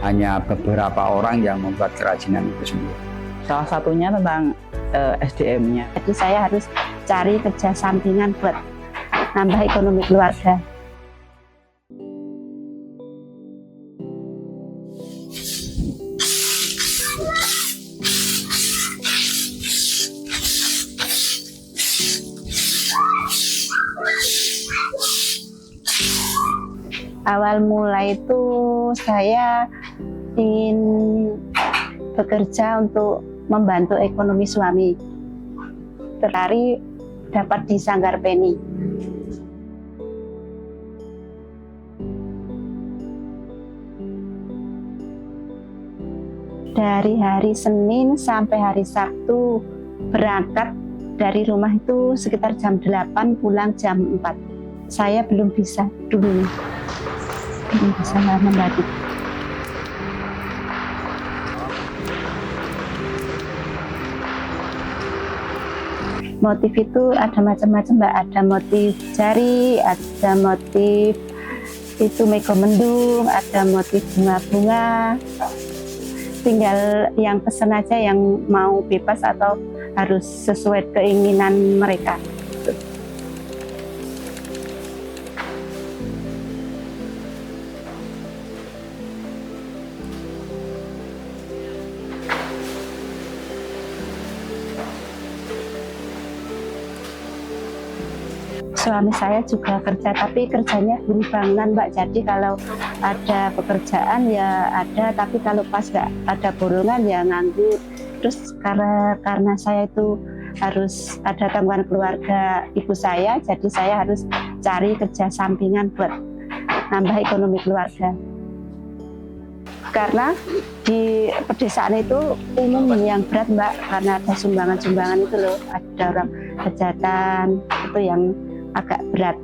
hanya beberapa orang yang membuat kerajinan itu sendiri. Salah satunya tentang SDM-nya. Jadi saya harus cari kerja sampingan buat nambah ekonomi keluarga. Awal mulai itu saya ingin bekerja untuk membantu ekonomi suami. Tertarik dapat di Sanggar Peni. Dari hari Senin sampai hari Sabtu berangkat dari rumah itu sekitar jam 8, pulang jam 4. Saya belum bisa dulu. Belum bisa membatik. Motif itu ada macam-macam, Mbak. Ada motif jari, ada motif itu mego mendung, ada motif bunga-bunga. Tinggal yang pesen aja yang mau bebas atau harus sesuai keinginan mereka. Suami saya juga kerja, tapi kerjanya buruh bangunan, Mbak. Jadi kalau ada pekerjaan ya ada, tapi kalau pas nggak ada borongan ya nganggur. Terus karena saya itu harus ada tanggungan keluarga ibu saya, jadi saya harus cari kerja sampingan buat nambah ekonomi keluarga. Karena di pedesaan itu umum yang berat, Mbak, karena ada sumbangan-sumbangan itu loh, ada orang hajatan itu yang agak berat.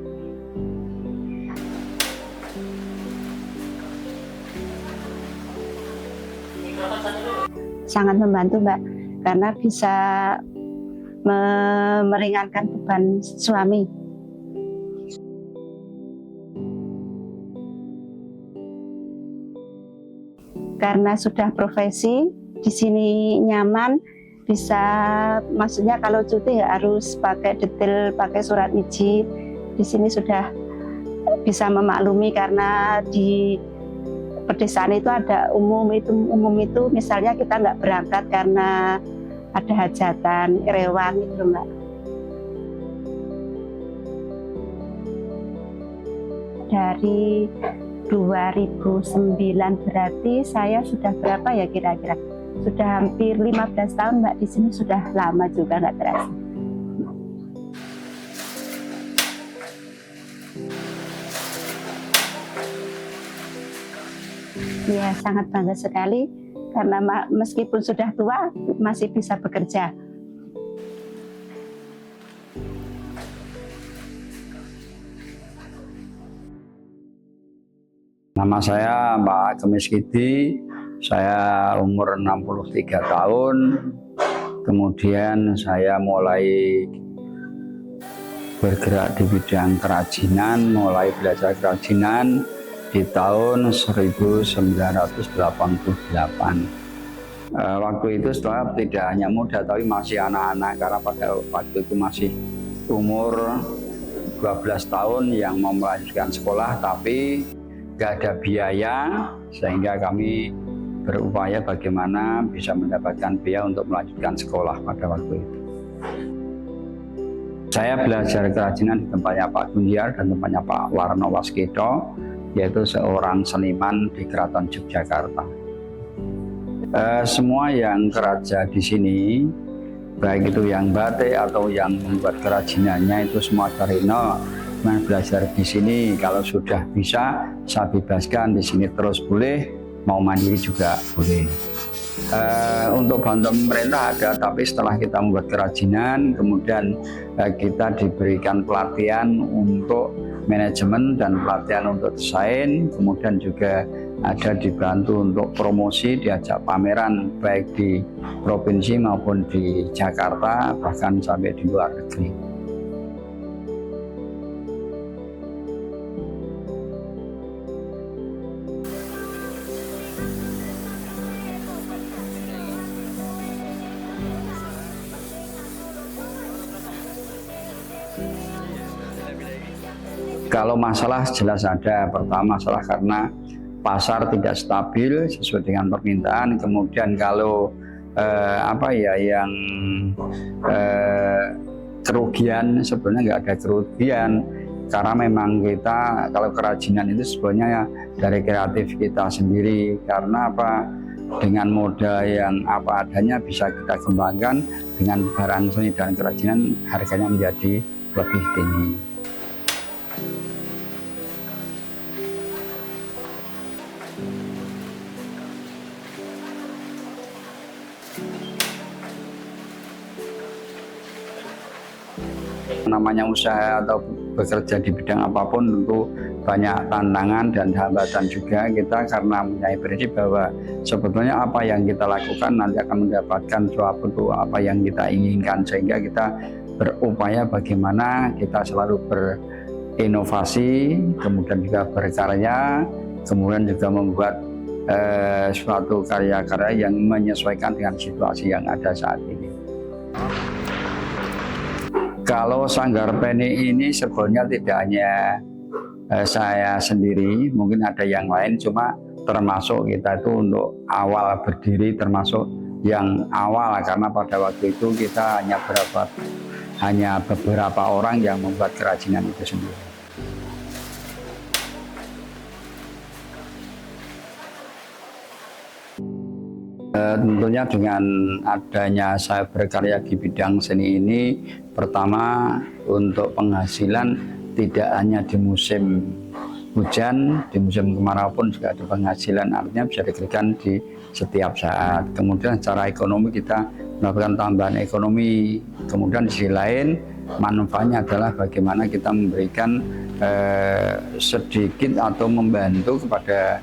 Sangat membantu, Mbak, karena bisa meringankan beban suami. Karena sudah profesi, di sini nyaman, bisa, maksudnya kalau cuti nggak harus pakai detail, pakai surat izin. Di sini sudah bisa memaklumi karena di pedesaan itu ada umum itu misalnya kita nggak berangkat karena ada hajatan, rewang itu, Mbak. Dari 2009 berarti saya sudah berapa ya kira-kira? Sudah hampir 15 tahun, Mbak, di sini sudah lama juga, nggak terasa. Ya, sangat bangga sekali karena meskipun sudah tua masih bisa bekerja. Nama saya Pak Kemis Kidi, saya umur 63 tahun, kemudian saya mulai bergerak di bidang kerajinan, mulai belajar kerajinan di tahun 1988. Waktu itu setelah tidak hanya muda tapi masih anak-anak, karena pada waktu itu masih umur 12 tahun yang mau melanjutkan sekolah tapi nggak ada biaya, sehingga kami berupaya bagaimana bisa mendapatkan biaya untuk melanjutkan sekolah pada waktu itu. Saya belajar kerajinan di tempatnya Pak Gunyar dan tempatnya Pak Warno Waskedo, yaitu seorang seniman di Keraton Yogyakarta. Semua yang kerja di sini, baik itu yang batik atau yang membuat kerajinannya, itu semua dari nol. Belajar di sini, kalau sudah bisa saya bebaskan di sini terus boleh, mau mandiri juga boleh. Untuk bantuan pemerintah ada, tapi setelah kita membuat kerajinan, kemudian kita diberikan pelatihan untuk manajemen dan pelatihan untuk desain, kemudian juga ada dibantu untuk promosi, diajak pameran baik di provinsi maupun di Jakarta, bahkan sampai di luar negeri. Kalau masalah jelas ada. Pertama masalah karena pasar tidak stabil sesuai dengan permintaan. Kemudian kalau yang kerugian, sebenarnya nggak ada kerugian karena memang kita kalau kerajinan itu sebenarnya dari kreatif kita sendiri, karena dengan modal yang adanya bisa kita kembangkan, dengan barang seni dan kerajinan harganya menjadi lebih tinggi. Namanya usaha atau bekerja di bidang apapun tentu banyak tantangan dan hambatan juga. Kita karena mempunyai prinsip bahwa sebetulnya apa yang kita lakukan nanti akan mendapatkan suatu apa yang kita inginkan, sehingga kita berupaya bagaimana kita selalu berinovasi, kemudian juga berkarya, kemudian juga membuat suatu karya-karya yang menyesuaikan dengan situasi yang ada saat ini. Kalau Sanggar Peni ini sebenarnya tidak hanya saya sendiri, mungkin ada yang lain, cuma termasuk kita itu untuk awal berdiri termasuk yang awal, karena pada waktu itu kita hanya beberapa orang yang membuat kerajinan itu sendiri. Tentunya dengan adanya saya berkarya di bidang seni ini, pertama untuk penghasilan tidak hanya di musim hujan, di musim kemarau pun juga ada penghasilan, artinya bisa diberikan di setiap saat. Kemudian secara ekonomi kita melakukan tambahan ekonomi. Kemudian di sisi lain manfaatnya adalah bagaimana kita memberikan sedikit atau membantu kepada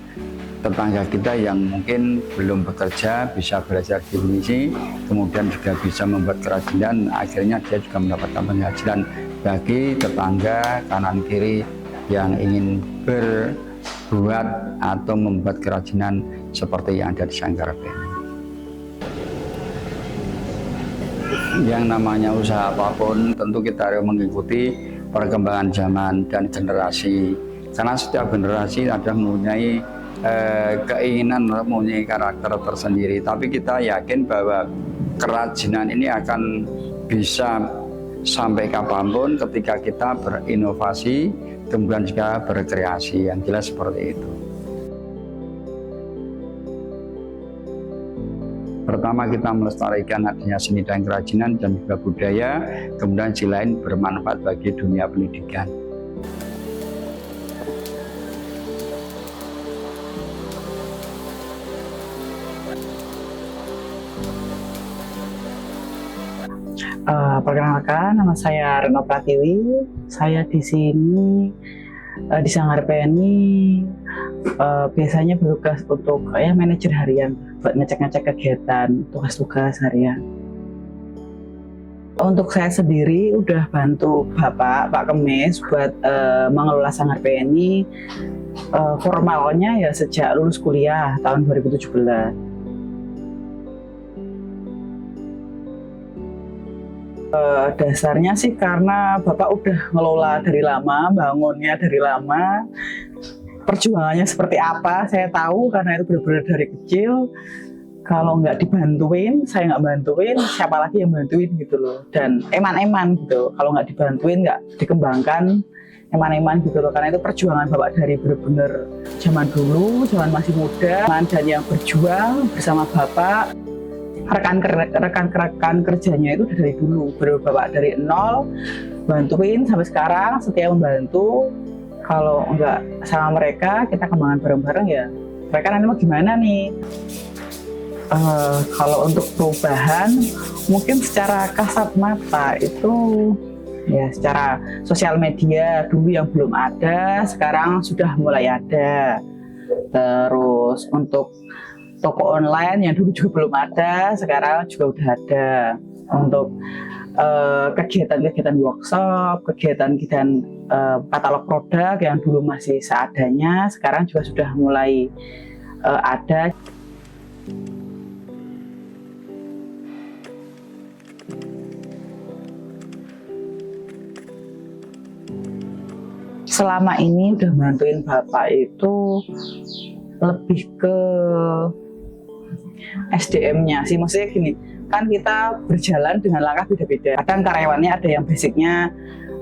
tetangga kita yang mungkin belum bekerja, bisa belajar di sini, kemudian juga bisa membuat kerajinan, akhirnya dia juga mendapatkan penghasilan bagi tetangga kanan kiri yang ingin berbuat atau membuat kerajinan seperti yang ada di Sanggar Peni. Yang namanya usaha apapun tentu kita harus mengikuti perkembangan zaman dan generasi, karena setiap generasi ada mempunyai keinginan, mempunyai karakter tersendiri. Tapi kita yakin bahwa kerajinan ini akan bisa sampai kapanpun ketika kita berinovasi, kemudian juga berkreasi, yang jelas seperti itu. Pertama kita melestarikan adanya seni dan kerajinan dan juga budaya, kemudian sisi lain bermanfaat bagi dunia pendidikan. Perkenalkan, nama saya Reno Pratiwi. Saya di sini di Sanggar Peni biasanya bertugas untuk manajer harian, buat ngecek-ngecek kegiatan, tugas-tugas harian. Untuk saya sendiri udah bantu Pak Kemis buat mengelola Sanggar Peni formalnya ya sejak lulus kuliah tahun 2017. Dasarnya sih karena Bapak udah ngelola dari lama, bangunnya dari lama, perjuangannya seperti apa saya tahu karena itu benar-benar dari kecil. Kalau nggak dibantuin, saya nggak bantuin, siapa lagi yang bantuin gitu loh. Dan eman-eman gitu, kalau nggak dibantuin, nggak dikembangkan, eman-eman gitu loh. Karena itu perjuangan Bapak dari benar-benar zaman dulu, zaman masih muda, dan yang berjuang bersama Bapak. Rekan kerjanya itu dari dulu, Bapak dari nol, bantuin sampai sekarang, setia membantu. Kalau nggak sama mereka, kita kembangkan bareng-bareng ya, mereka nanti mau gimana nih? Kalau untuk perubahan, mungkin secara kasat mata itu ya secara sosial media dulu yang belum ada, sekarang sudah mulai ada. Terus untuk toko online yang dulu juga belum ada, sekarang juga udah ada. Untuk kegiatan-kegiatan workshop, kegiatan-kegiatan katalog produk yang dulu masih seadanya, sekarang juga sudah mulai ada. selama ini udah bantuin Bapak itu lebih ke SDM-nya sih, maksudnya gini, kan kita berjalan dengan langkah beda-beda. Kadang karyawannya ada yang basicnya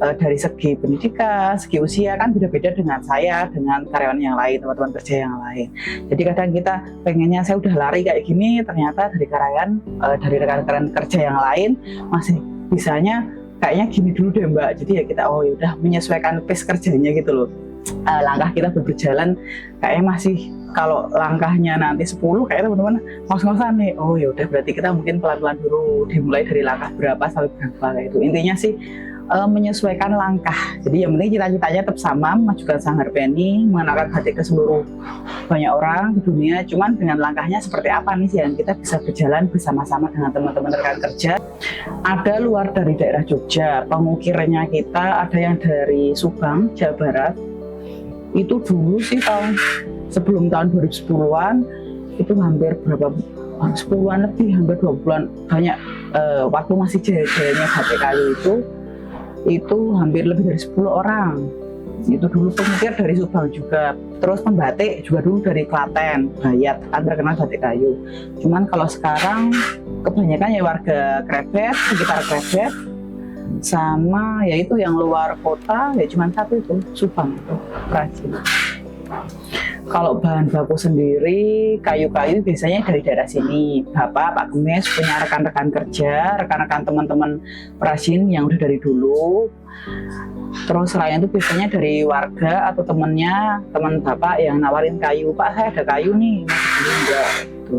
dari segi pendidikan, segi usia kan beda-beda dengan saya, dengan karyawan yang lain, teman-teman kerja yang lain. Jadi kadang kita pengennya saya udah lari kayak gini, ternyata dari dari rekan-rekan kerja yang lain masih bisanya kayaknya gini dulu deh Mbak. Jadi ya kita oh ya udah menyesuaikan pace kerjanya gitu loh. Langkah kita berjalan kayaknya masih, kalau langkahnya nanti 10 kayak teman-teman ngos-ngosan nih, oh ya udah berarti kita mungkin pelan-pelan dulu, dimulai dari langkah berapa sampai berapa kayak itu. Intinya sih menyesuaikan langkah. Jadi yang penting cita-citanya tetap sama, memajukan Sanggar Peni, mengenalkan batik ke seluruh banyak orang di dunia. Cuman dengan langkahnya seperti apa nih yang kita bisa berjalan bersama-sama dengan teman-teman rekan kerja. Ada luar dari daerah Jogja, pengukirnya kita ada yang dari Subang, Jawa Barat. Itu dulu sih sebelum tahun 2010-an itu hampir berapa 10-an lebih, hampir 20-an banyak. Waktu masih jaya-jayanya batik kayu itu hampir lebih dari 10 orang. Itu dulu pengukir dari Subang juga. Terus pembatik juga dulu dari Klaten, Bayat, kan terkenal batik kayu. Cuman kalau sekarang kebanyakan ya warga Krebet, sekitar Krebet, sama yaitu yang luar kota ya cuma satu itu, Subang itu perajin. Kalau bahan baku sendiri, kayu-kayu biasanya dari daerah sini. Bapak, Pak Gemes punya rekan-rekan kerja, rekan-rekan teman-teman perajin yang udah dari dulu. Terus selain itu biasanya dari warga atau temennya, teman Bapak yang nawarin kayu, Pak saya ada kayu nih, masih enggak. Gitu.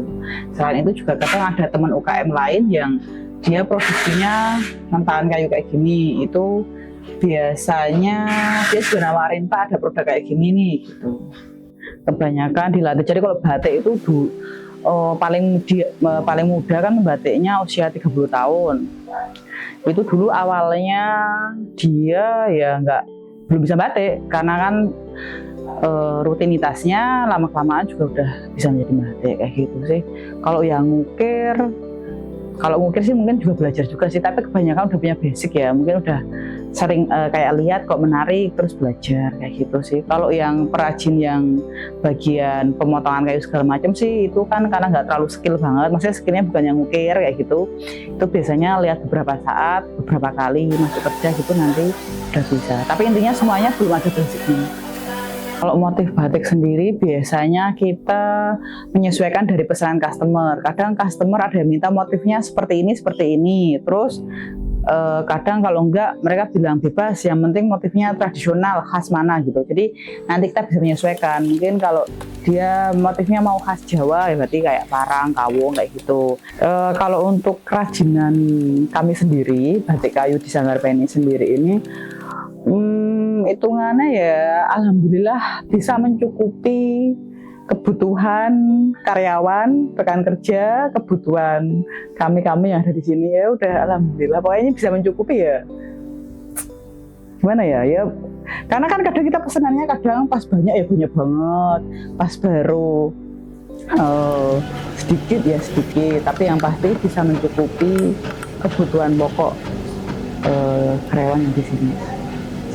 Selain itu juga kadang ada teman UKM lain yang dia produksinya mentahan kayu kayak gini, itu biasanya dia juga nawarin Pak ada produk kayak gini nih gitu. Kebanyakan dilatih. Jadi kalau batik itu paling muda kan batiknya usia 30 tahun. Itu dulu awalnya dia ya belum bisa batik karena kan rutinitasnya lama-kelamaan juga udah bisa menjadi batik kayak gitu sih. Kalau ngukir sih mungkin juga belajar juga sih, tapi kebanyakan udah punya basic ya, mungkin udah sering kayak lihat kok menarik terus belajar kayak gitu sih. Kalau yang perajin yang bagian pemotongan kayu segala macam sih itu kan karena nggak terlalu skill banget, maksudnya skillnya bukan yang ngukir kayak gitu, itu biasanya lihat beberapa saat, beberapa kali masuk kerja gitu nanti udah bisa. Tapi intinya semuanya belum ada basicnya. Kalau motif batik sendiri biasanya kita menyesuaikan dari pesanan customer. Kadang customer ada yang minta motifnya seperti ini. Terus kadang kalau enggak mereka bilang bebas, yang penting motifnya tradisional khas mana gitu. Jadi nanti kita bisa menyesuaikan. Mungkin kalau dia motifnya mau khas Jawa ya berarti kayak parang, kawung kayak gitu. Kalau untuk kerajinan kami sendiri, batik kayu di Sanggar Peni sendiri ini hitungannya ya alhamdulillah bisa mencukupi kebutuhan karyawan, rekan kerja, kebutuhan kami yang ada di sini ya udah alhamdulillah pokoknya bisa mencukupi ya. Gimana ya karena kan kadang kita pesenannya kadang pas banyak ya banyak banget, pas baru sedikit tapi yang pasti bisa mencukupi kebutuhan pokok karyawan yang di sini.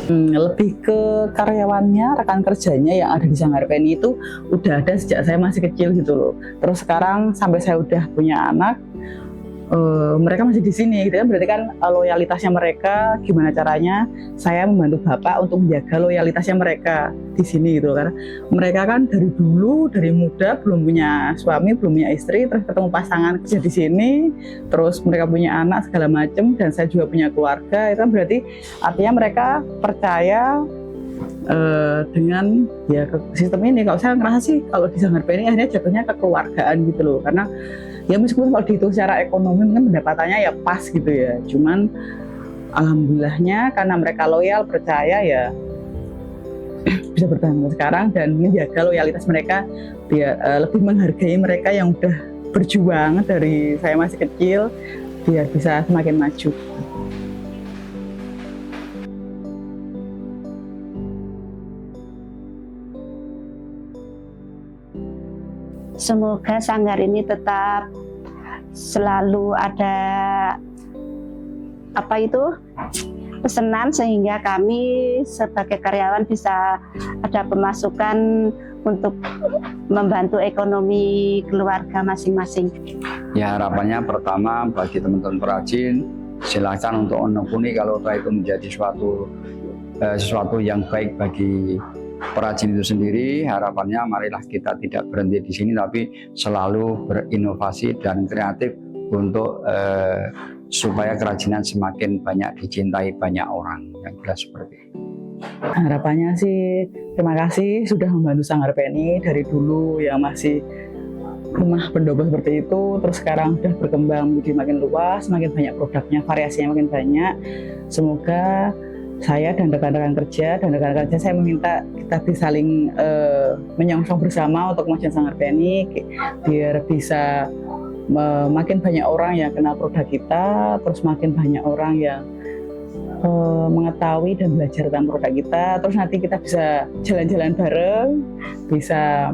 Lebih ke karyawannya, rekan kerjanya yang ada di Sanggar Peni itu udah ada sejak saya masih kecil gitu loh. Terus sekarang sampai saya udah punya anak, mereka masih di sini gitu kan, berarti kan loyalitasnya mereka gimana caranya saya membantu Bapak untuk menjaga loyalitasnya mereka di sini gitu, karena mereka kan dari dulu, dari muda belum punya suami, belum punya istri, terus ketemu pasangan kerja di sini, terus mereka punya anak segala macam, dan saya juga punya keluarga, itu kan berarti artinya mereka percaya dengan ya sistem ini. Kalau saya ngerasa sih kalau di Sanggar Peni akhirnya jatuhnya kekeluargaan gitu loh, karena ya meskipun kalau dihitung secara ekonomi mungkin pendapatannya ya pas gitu ya, cuman alhamdulillahnya karena mereka loyal, percaya ya bisa bertahan sampai sekarang dan menjaga loyalitas mereka, biar lebih menghargai mereka yang udah berjuang dari saya masih kecil biar bisa semakin maju. Semoga Sanggar ini tetap selalu ada pesanan sehingga kami sebagai karyawan bisa ada pemasukan untuk membantu ekonomi keluarga masing-masing. Ya, harapannya pertama bagi teman-teman perajin, silakan untuk menekuni kalau itu menjadi sesuatu yang baik bagi perajin itu sendiri. Harapannya marilah kita tidak berhenti di sini tapi selalu berinovasi dan kreatif untuk supaya kerajinan semakin banyak dicintai banyak orang, yang jelas seperti itu. Harapannya sih terima kasih sudah membantu Sanggar PNI dari dulu yang masih rumah pendopo seperti itu, terus sekarang sudah berkembang menjadi makin luas, makin banyak produknya, variasinya makin banyak. Semoga saya dan rekan-rekan kerja saya meminta kita bisa saling menyongsong bersama untuk kemajuan Sanggar PNI biar bisa makin banyak orang yang kenal produk kita, terus makin banyak orang yang mengetahui dan belajar tentang produk kita, terus nanti kita bisa jalan-jalan bareng, bisa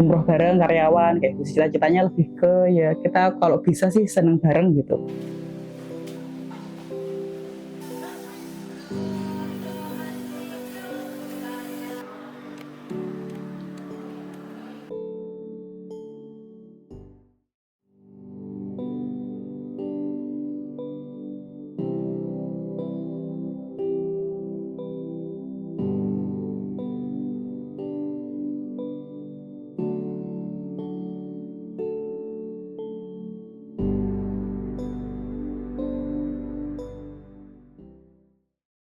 umroh bareng karyawan kayak gitu. Cita-citanya lebih ke ya kita kalau bisa sih seneng bareng gitu.